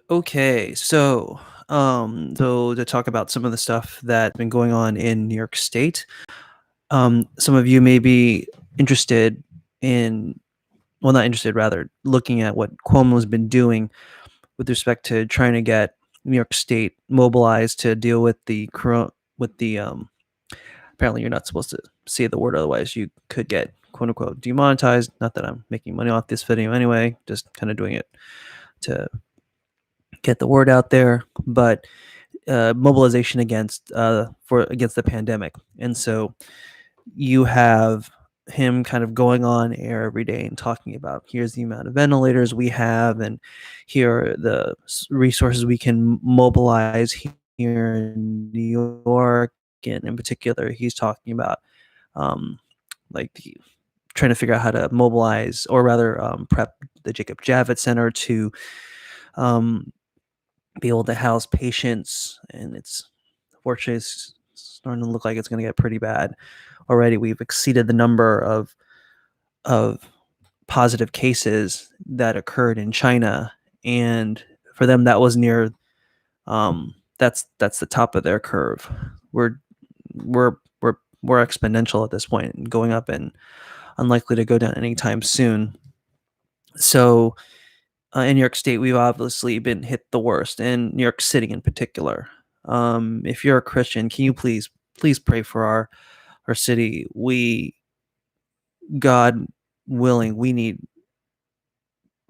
Okay, so to talk about some of the stuff that's been going on in New York State, some of you may be interested in, well, not interested, rather looking at what Cuomo's been doing with respect to trying to get New York State mobilized to deal with the apparently you're not supposed to say the word, otherwise you could get quote unquote demonetized. Not that I'm making money off this video anyway, just kind of doing it to get the word out there, but mobilization against the pandemic. And so you have him kind of going on air every day and talking about, here's the amount of ventilators we have, and here are the resources we can mobilize here in New York. And in particular, he's talking about um, like trying to figure out how to mobilize, or rather prep the Jacob Javits Center to um, be able to house patients. And it's fortunately it's starting to look like it's going to get pretty bad already. We've exceeded the number of positive cases that occurred in China, and for them that was near that's the top of their curve. We're we're we're we're exponential at this point and going up, and unlikely to go down anytime soon. So in New York State, we've obviously been hit the worst, and New York City in particular. If you're a Christian, can you please pray for our city? God willing, we need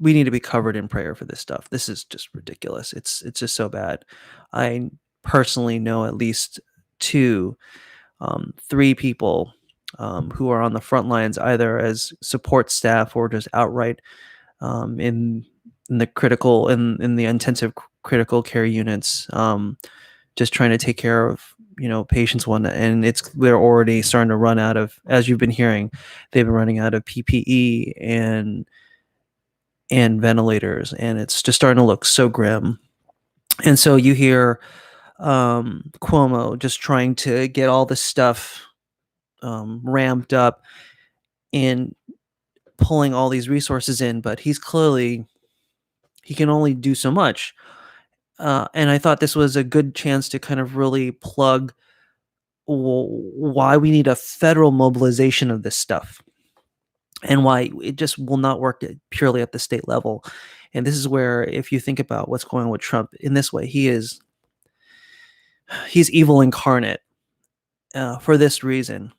to be covered in prayer for this stuff. This is just ridiculous. It's just so bad. I personally know at least two, three people who are on the front lines, either as support staff or just outright um, in in the intensive critical care units, just trying to take care of patients one, and they're already starting to run out of, as you've been hearing, they've been running out of PPE and ventilators, and it's just starting to look so grim. And so you hear Cuomo just trying to get all this stuff ramped up and pulling all these resources in, but he can only do so much. And I thought this was a good chance to kind of really plug why we need a federal mobilization of this stuff, and why it just will not work purely at the state level. And this is where, if you think about what's going on with Trump in this way, he's evil incarnate for this reason.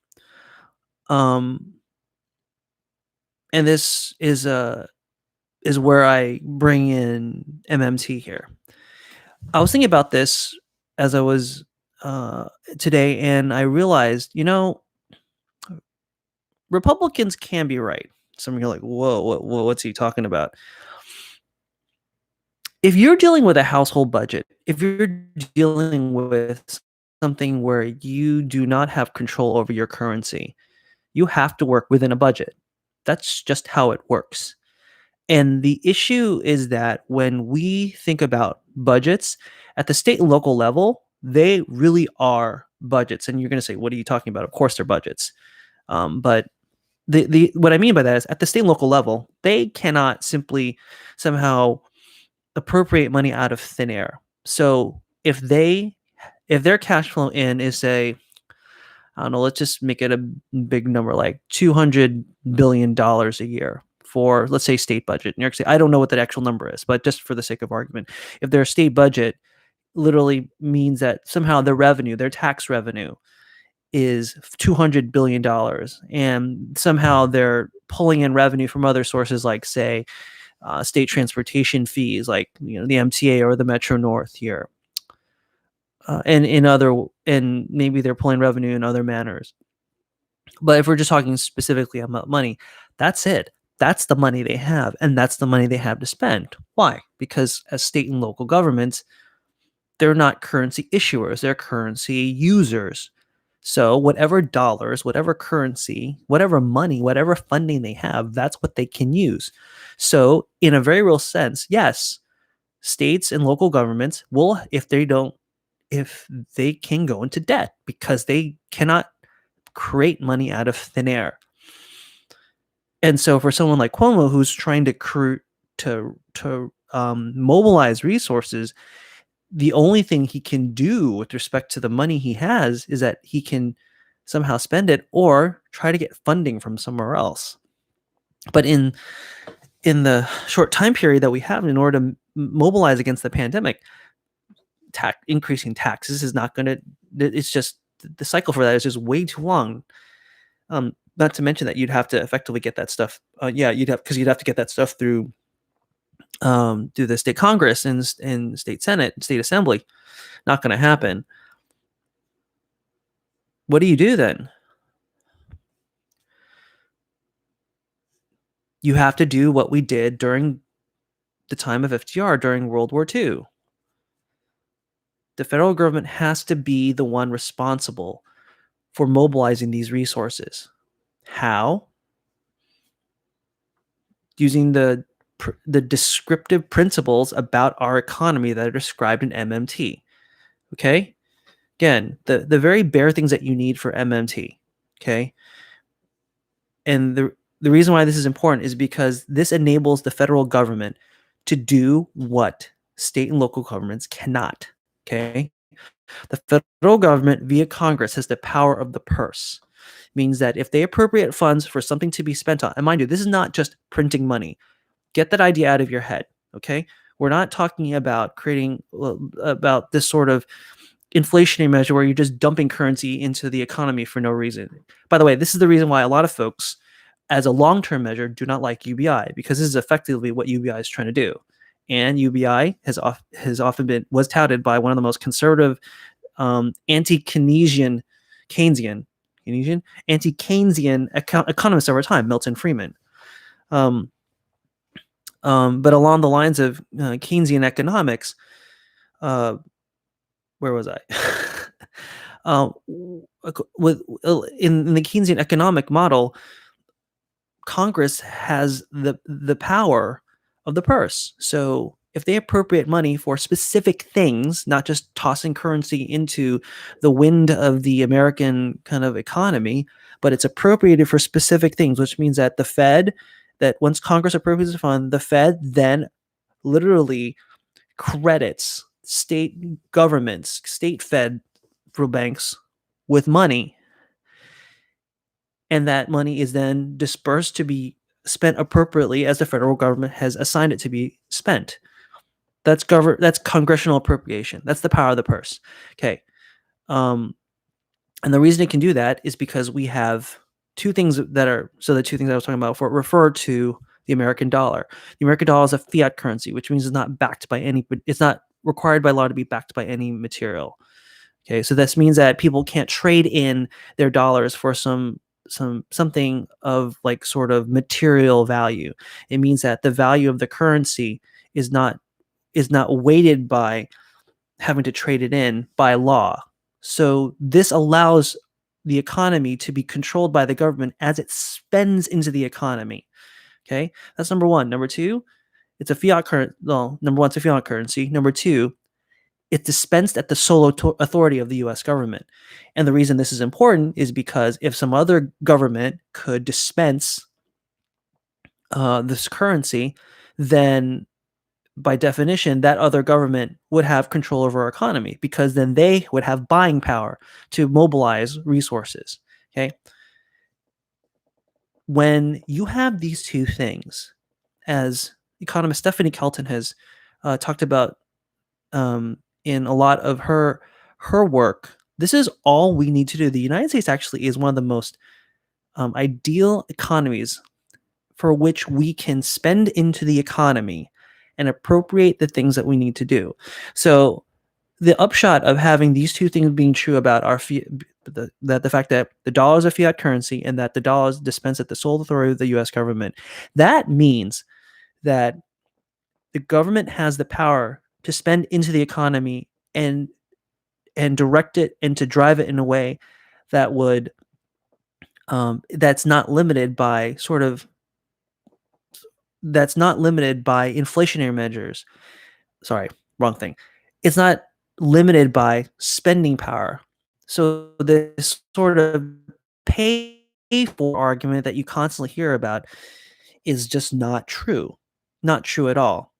Um, and this is where I bring in MMT here. I was thinking about this as I was today, and I realized, Republicans can be right. Some of you are like, whoa, what's he talking about? If you're dealing with a household budget, if you're dealing with something where you do not have control over your currency, you have to work within a budget. That's just how it works. And the issue is that when we think about budgets at the state and local level, they really are budgets. And you're going to say, what are you talking about? Of course, they're budgets. But the what I mean by that is, at the state and local level, they cannot simply somehow appropriate money out of thin air. So if their cash flow in is, say, I don't know, let's just make it a big number, like $200 billion a year for, let's say, state budget. New York State, I don't know what that actual number is, but just for the sake of argument, if their state budget literally means that somehow their tax revenue is $200 billion, and somehow they're pulling in revenue from other sources, like, say, state transportation fees, like the MTA or the Metro North here, and maybe they're pulling revenue in other manners. But if we're just talking specifically about money, that's it. That's the money they have, and that's the money they have to spend. Why? Because as state and local governments, they're not currency issuers, they're currency users. So whatever dollars, whatever currency, whatever money, whatever funding they have, that's what they can use. So in a very real sense, yes, states and local governments will, if they can go into debt because they cannot create money out of thin air. And so for someone like Cuomo, who's trying to mobilize resources, the only thing he can do with respect to the money he has is that he can somehow spend it or try to get funding from somewhere else. But in the short time period that we have in order to mobilize against the pandemic, increasing taxes is not going to. It's just the cycle for that is just way too long. Not to mention that you'd have to effectively get that stuff. Yeah, you'd have to get that stuff through the state Congress and state Senate, and state Assembly. Not going to happen. What do you do then? You have to do what we did during the time of FDR during World War II. The federal government has to be the one responsible for mobilizing these resources. How? Using the descriptive principles about our economy that are described in MMT. Okay? Again, the very bare things that you need for MMT. Okay? And the reason why this is important is because this enables the federal government to do what state and local governments cannot. Okay? The federal government via Congress has the power of the purse. Means that if they appropriate funds for something to be spent on, and mind you, this is not just printing money. Get that idea out of your head, okay? We're not talking about creating about this sort of inflationary measure where you're just dumping currency into the economy for no reason. By the way, this is the reason why a lot of folks, as a long-term measure, do not like UBI, because this is effectively what UBI is trying to do. And UBI has often was touted by one of the most conservative anti-Keynesian economists over time, Milton Friedman. But along the lines of Keynesian economics, where was I? In the Keynesian economic model, Congress has the power of the purse. So if they appropriate money for specific things, not just tossing currency into the wind of the American kind of economy, but it's appropriated for specific things, which means that that once Congress appropriates a fund, the Fed then literally credits state governments, state federal banks with money. And that money is then dispersed to be spent appropriately as the federal government has assigned it to be spent. That's congressional appropriation. That's the power of the purse. Okay. And the reason it can do that is because we have two things that are, so the two things I was talking about before refer to the American dollar. The American dollar is a fiat currency, which means it's not required by law to be backed by any material. Okay. So this means that people can't trade in their dollars for something of like sort of material value. It means that the value of the currency is not weighted by having to trade it in by law. So this allows the economy to be controlled by the government as it spends into the economy. Okay, that's number one. Number two, it's a fiat currency. Well, number one, it's a fiat currency. Number two, it's dispensed at the sole authority of the U.S. government. And the reason this is important is because if some other government could dispense this currency, then by definition, that other government would have control over our economy, because then they would have buying power to mobilize resources. Okay. When you have these two things, as economist Stephanie Kelton has talked about in a lot of her work, this is all we need to do. The United States actually is one of the most ideal economies for which we can spend into the economy and appropriate the things that we need to do. So the upshot of having these two things being true about our the fact that the dollar is a fiat currency and that the dollar is dispensed at the sole authority of the U.S. government, that means that the government has the power to spend into the economy and direct it and to drive it in a way that would that's not limited by inflationary measures. Sorry, wrong thing. It's not limited by spending power. So this sort of pay for argument that you constantly hear about is just not true. Not true at all.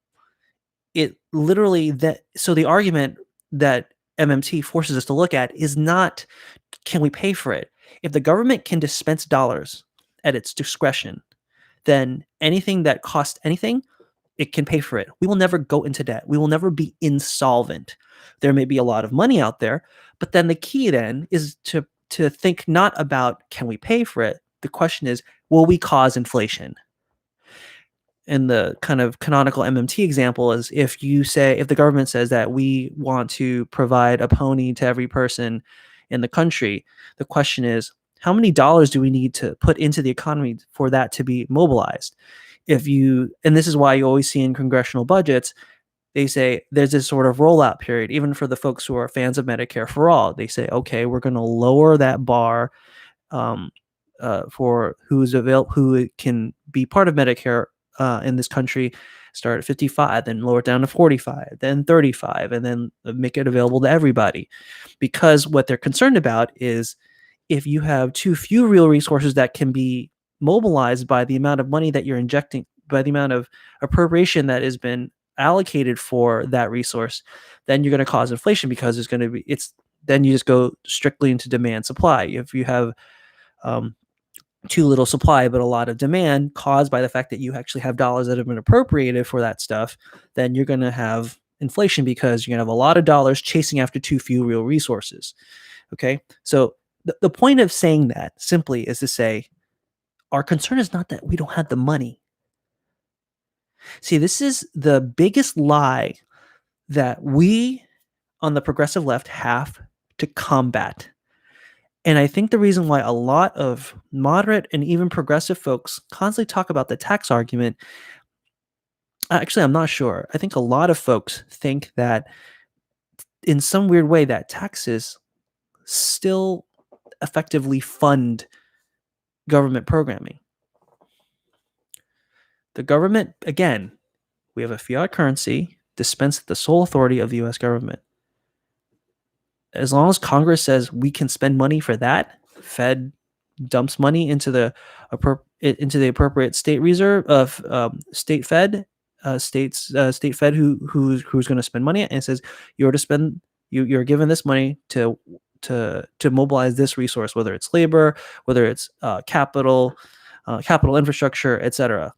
literally that so the argument that MMT forces us to look at is not can we pay for it? If the government can dispense dollars at its discretion, then anything that costs anything, it can pay for it. We will never go into debt. We will never be insolvent. There may be a lot of money out there, but then the key then is to think not about can we pay for it? The question is, will we cause inflation? And the kind of canonical MMT example is if the government says that we want to provide a pony to every person in the country, the question is, how many dollars do we need to put into the economy for that to be mobilized? And this is why you always see in congressional budgets, they say there's this sort of rollout period, even for the folks who are fans of Medicare for all. They say, okay, we're going to lower that bar um, for who can be part of Medicare in this country. Start at 55, then lower it down to 45, then 35, and then make it available to everybody. Because what they're concerned about is if you have too few real resources that can be mobilized by the amount of money that you're injecting, by the amount of appropriation that has been allocated for that resource, then you're going to cause inflation because then you just go strictly into demand supply. If you have um, too little supply but a lot of demand caused by the fact that you actually have dollars that have been appropriated for that stuff, then you're going to have inflation because you're going to have a lot of dollars chasing after too few real resources. Okay, so the point of saying that simply is to say our concern is not that we don't have the money. See, this is the biggest lie that we on the progressive left have to combat. And I think the reason why a lot of moderate and even progressive folks constantly talk about the tax argument, actually, I'm not sure. I think a lot of folks think that in some weird way that taxes still effectively fund government programming. The government, again, we have a fiat currency dispensed with the sole authority of the US government. As long as Congress says we can spend money for that, Fed dumps money into the appropriate state reserve of state Fed, state Fed who's going to spend money and says you're to spend you're given this money to mobilize this resource, whether it's labor, whether it's capital infrastructure, etc.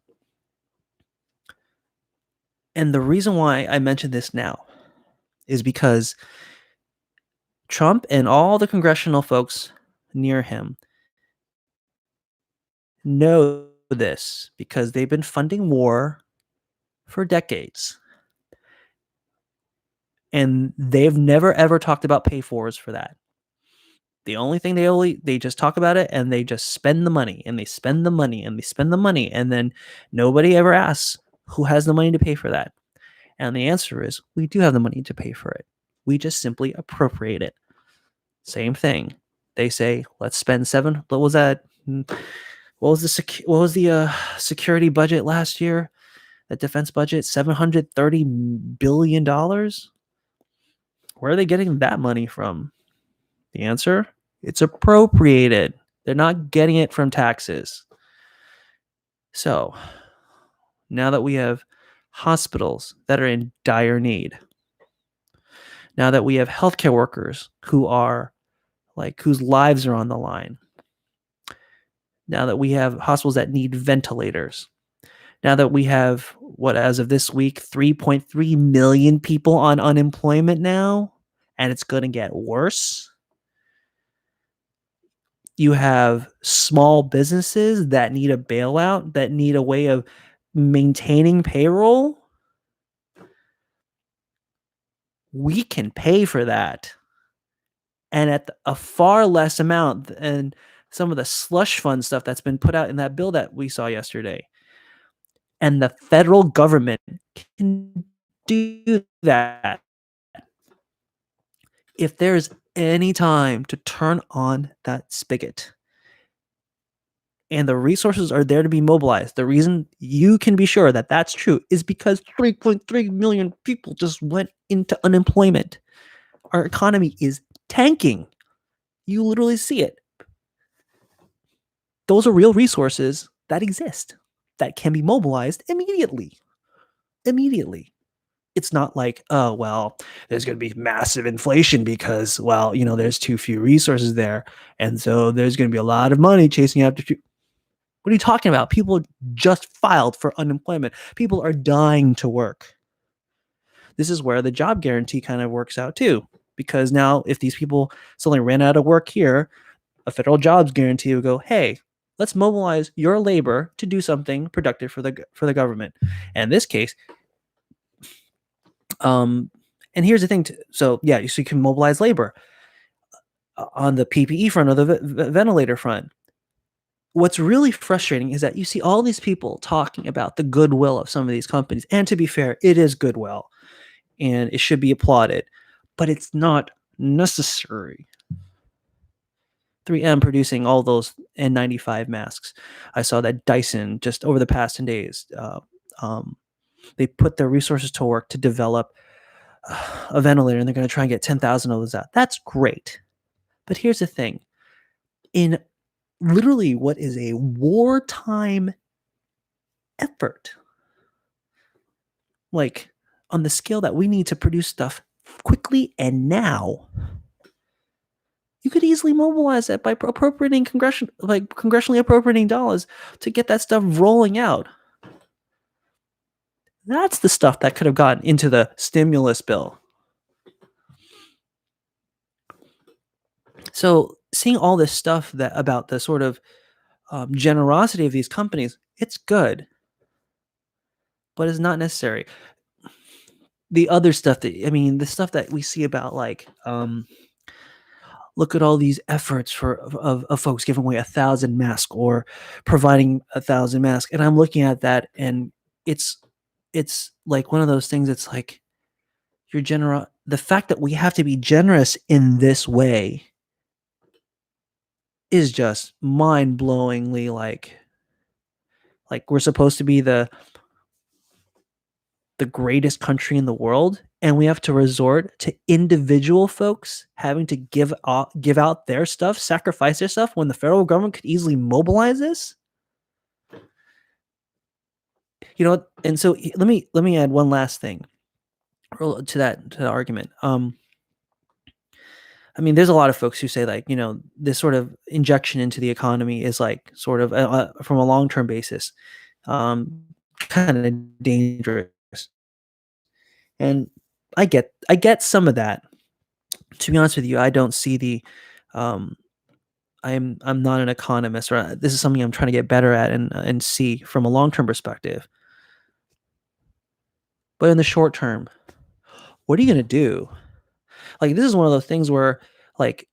And the reason why I mention this now is because Trump and all the congressional folks near him know this because they've been funding war for decades. And they've never ever talked about pay fors for that. The only thing they just talk about it and they just spend the money and they spend the money and they spend the money and then nobody ever asks who has the money to pay for that. And the answer is we do have the money to pay for it. We just simply appropriate it. Same thing. They say let's spend what was that? What was the security budget last year? That defense budget, $730 billion. Where are they getting that money from? The answer, it's appropriated. They're not getting it from taxes. So now that we have hospitals that are in dire need, now that we have healthcare workers whose lives are on the line, now that we have hospitals that need ventilators, now that we have as of this week, 3.3 million people on unemployment now, and it's going to get worse. You have small businesses that need a bailout, that need a way of maintaining payroll. We can pay for that. And at a far less amount than some of the slush fund stuff that's been put out in that bill that we saw yesterday. And the federal government can do that. If there's any time to turn on that spigot and the resources are there to be mobilized, the reason you can be sure that that's true is because 3.3 million people just went into unemployment. Our economy is tanking. You literally see it. Those are real resources that exist that can be mobilized immediately. Immediately. It's not like, oh, well, there's going to be massive inflation because, well, there's too few resources there. And so there's going to be a lot of money chasing after. What are you talking about? People just filed for unemployment. People are dying to work. This is where the job guarantee kind of works out too. Because now, if these people suddenly ran out of work here, a federal jobs guarantee would go, hey, let's mobilize your labor to do something productive for the government. And in this case, and here's the thing, so yeah, so you can mobilize labor on the PPE front or the ventilator front. What's really frustrating is that you see all these people talking about the goodwill of some of these companies, and to be fair, it is goodwill, and it should be applauded, but it's not necessary. 3M producing all those N95 masks. I saw that Dyson just over the past 10 days, they put their resources to work to develop a ventilator, and they're going to try and get 10,000 of those out. That's great. But here's the thing. In literally what is a wartime effort, like on the scale that we need to produce stuff quickly and now, you could easily mobilize that by appropriating congressionally appropriating dollars to get that stuff rolling out. That's the stuff that could have gotten into the stimulus bill. So seeing all this stuff that about the sort of generosity of these companies, it's good, but it's not necessary. The other stuff the stuff that we see about look at all these efforts of folks giving away 1,000 masks or providing 1,000 masks, and I'm looking at that, and it's like one of those things. It's like the fact that we have to be generous in this way is just mind-blowingly like we're supposed to be the greatest country in the world, and we have to resort to individual folks having to give out their stuff, sacrifice their stuff, when the federal government could easily mobilize this. And so let me add one last thing to that argument. There's a lot of folks who say, like, this sort of injection into the economy is like sort of from a long-term basis, kind of dangerous. And I get some of that. To be honest with you, I don't see um I'm not an economist, or this is something I'm trying to get better at and see from a long-term perspective. But in the short term, what are you going to do? Like, this is one of those things where like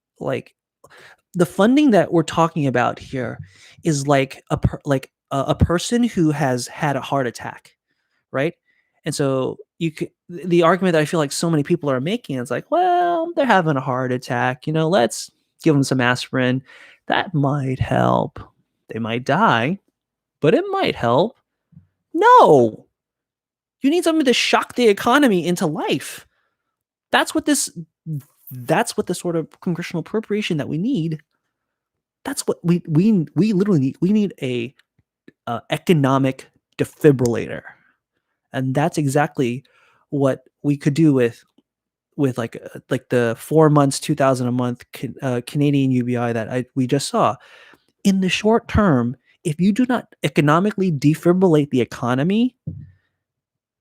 the funding that we're talking about here is like a person who has had a heart attack, right? And so the argument that I feel like so many people are making is like, well, they're having a heart attack, let's give them some aspirin. That might help. They might die, but it might help. No. You need something to shock the economy into life. That's what the sort of congressional appropriation that we need. That's what we literally need. We need a economic defibrillator. And that's exactly what we could do with like the 4 months, 2,000 a month Canadian UBI that we just saw. In the short term, if you do not economically defibrillate the economy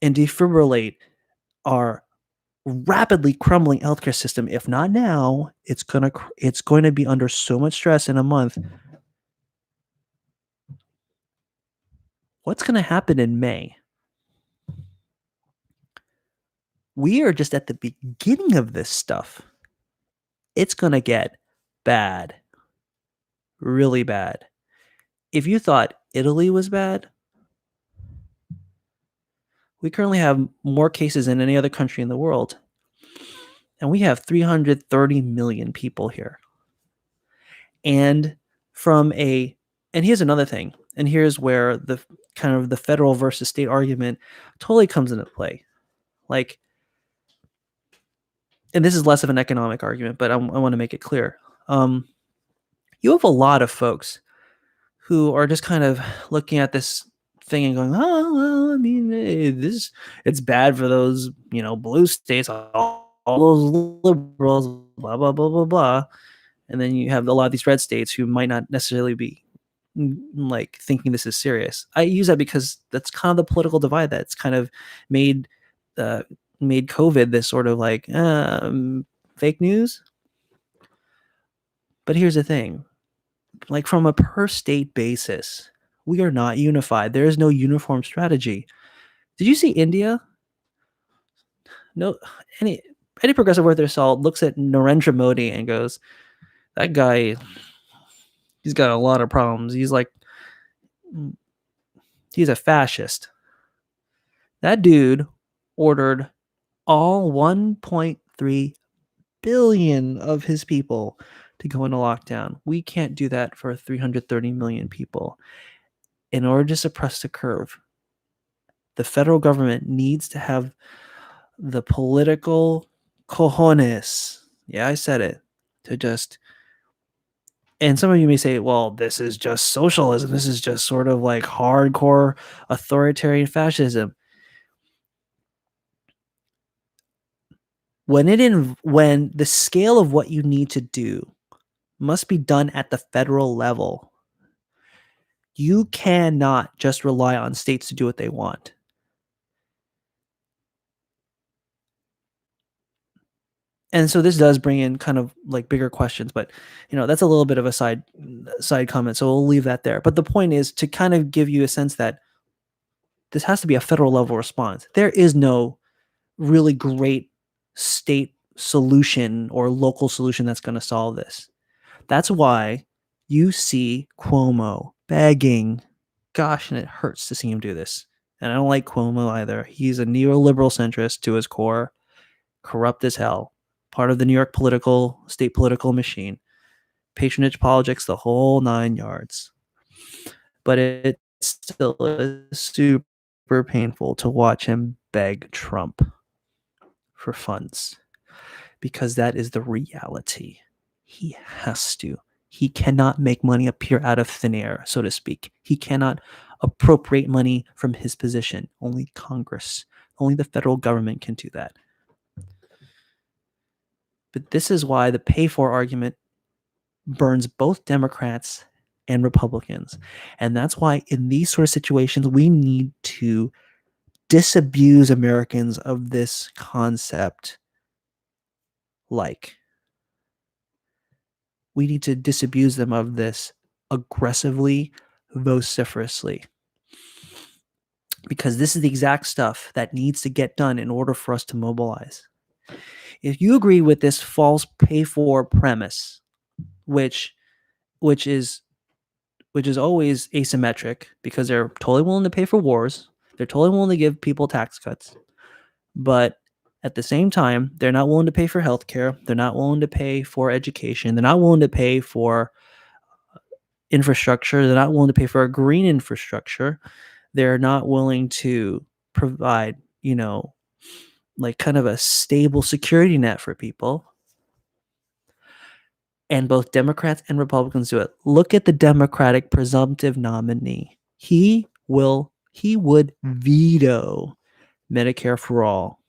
and defibrillate our rapidly crumbling healthcare system, if not now, it's going to be under so much stress in a month. What's going to happen in May? We are just at the beginning of this stuff. It's going to get bad. Really bad. If you thought Italy was bad, we currently have more cases than any other country in the world. And we have 330 million people here. And here's another thing. And here's where the kind of the federal versus state argument totally comes into play. Like, and this is less of an economic argument, but I want to make it clear. You have a lot of folks who are just kind of looking at this thing and going, oh well, I mean, this it's bad for those blue states, all those liberals, blah blah blah blah blah, and then you have a lot of these red states who might not necessarily be like thinking this is serious. I use that because that's kind of the political divide that's kind of made uh, made COVID this sort of like fake news. But here's the thing: like from a per state basis, we are not unified. There is no uniform strategy. Did you see India? No, any any progressive worth their salt looks at Narendra Modi and goes, "That guy, he's got a lot of problems. He's like, he's a fascist." That dude ordered all 1.3 billion of his people to go into lockdown. We can't do that for 330 million people. In order to suppress the curve, the federal government needs to have the political cojones. Yeah, I said it. To just, and some of you may say, well, this is just socialism. This is just sort of like hardcore authoritarian fascism. When the scale of what you need to do must be done at the federal level, you cannot just rely on states to do what they want. And so this does bring in kind of like bigger questions, but that's a little bit of a side comment, so we'll leave that there. But the point is to kind of give you a sense that this has to be a federal level response. There is no really great state solution or local solution that's going to solve this. That's why you see Cuomo begging. Gosh, and it hurts to see him do this. And I don't like Cuomo either. He's a neoliberal centrist to his core, corrupt as hell, part of the New York state political machine, patronage politics, the whole 9 yards. But it still is super painful to watch him beg Trump for funds because that is the reality. He has to. He cannot make money appear out of thin air, so to speak. He cannot appropriate money from his position. Only Congress, only the federal government can do that. But this is why the pay for argument burns both Democrats and Republicans. And that's why in these sort of situations, we need to disabuse Americans of this concept. We need to disabuse them of this aggressively, vociferously. Because this is the exact stuff that needs to get done in order for us to mobilize. If you agree with this false pay for premise, which is always asymmetric because they're totally willing to pay for wars, they're totally willing to give people tax cuts, but at the same time, they're not willing to pay for healthcare, they're not willing to pay for education, they're not willing to pay for infrastructure, they're not willing to pay for a green infrastructure, they're not willing to provide, like kind of a stable security net for people. And both Democrats and Republicans do it. Look at the Democratic presumptive nominee. He would veto Medicare for all.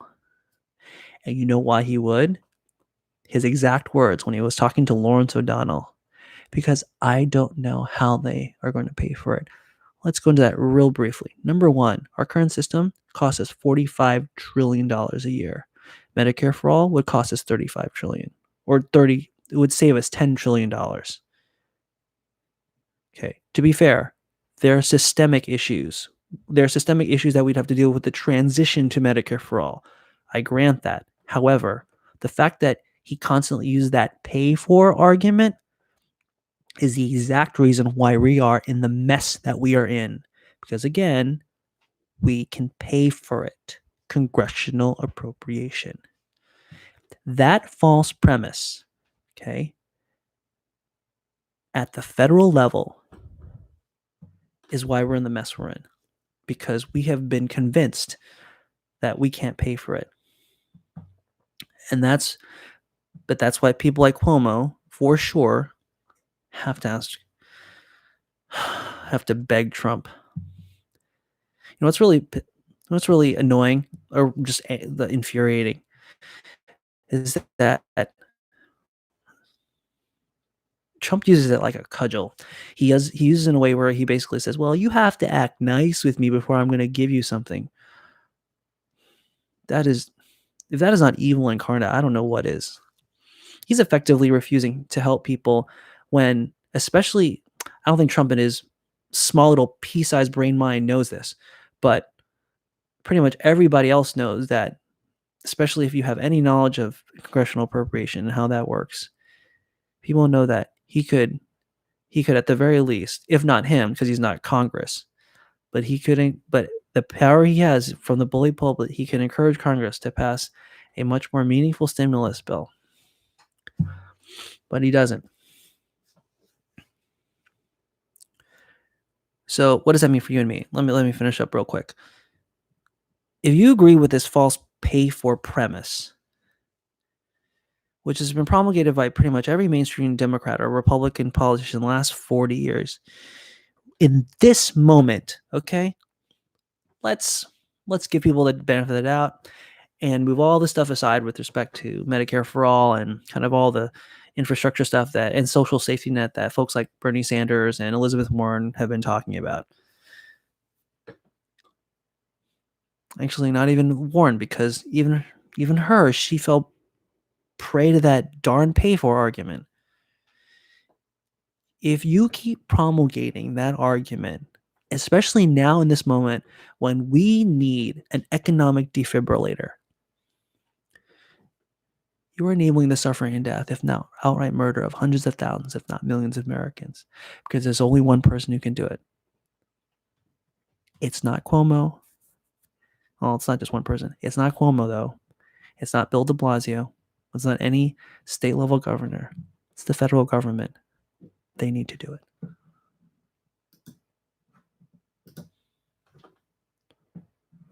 And you know why he would? His exact words when he was talking to Lawrence O'Donnell. Because I don't know how they are going to pay for it. Let's go into that real briefly. Number one, our current system costs us $45 trillion a year. Medicare for all would cost us $35 trillion. Or 30, it would save us $10 trillion. Okay, to be fair, there are systemic issues. There are systemic issues that we'd have to deal with the transition to Medicare for all. I grant that. However, the fact that he constantly uses that pay for argument is the exact reason why we are in the mess that we are in. Because again, we can pay for it. Congressional appropriation. That false premise, okay, at the federal level is why we're in the mess we're in. Because we have been convinced that we can't pay for it. And that's why people like Cuomo, for sure, have to beg Trump. what's really annoying or just the infuriating is that Trump uses it like a cudgel. He uses it in a way where he basically says, "Well, you have to act nice with me before I'm going to give you something." That is If that is not evil incarnate, I don't know what is. He's effectively refusing to help people when, especially, I don't think Trump in his small little pea-sized brain mind knows this, but pretty much everybody else knows that, especially if you have any knowledge of congressional appropriation and how that works, people know that he could at the very least, if not him, because he's not Congress, but he couldn't. But the power he has from the bully pulpit, he can encourage Congress to pass a much more meaningful stimulus bill, but he doesn't. So what does that mean for you and me? Let me finish up real quick. If you agree with this false pay for premise, which has been promulgated by pretty much every mainstream Democrat or Republican politician in the last 40 years, in this moment, okay, let's give people the benefit of the doubt and move all the stuff aside with respect to Medicare for all and kind of all the infrastructure stuff that and social safety net that folks like Bernie Sanders and Elizabeth Warren have been talking about. Actually, not even Warren, because even her, she fell prey to that darn pay for argument. If you keep promulgating that argument, especially now in this moment when we need an economic defibrillator, you are enabling the suffering and death, if not outright murder, of hundreds of thousands, if not millions of Americans, because there's only one person who can do it. It's not Cuomo. Well, it's not just one person. It's not Cuomo, though. It's not Bill de Blasio. It's not any state level governor. It's the federal government. They need to do it.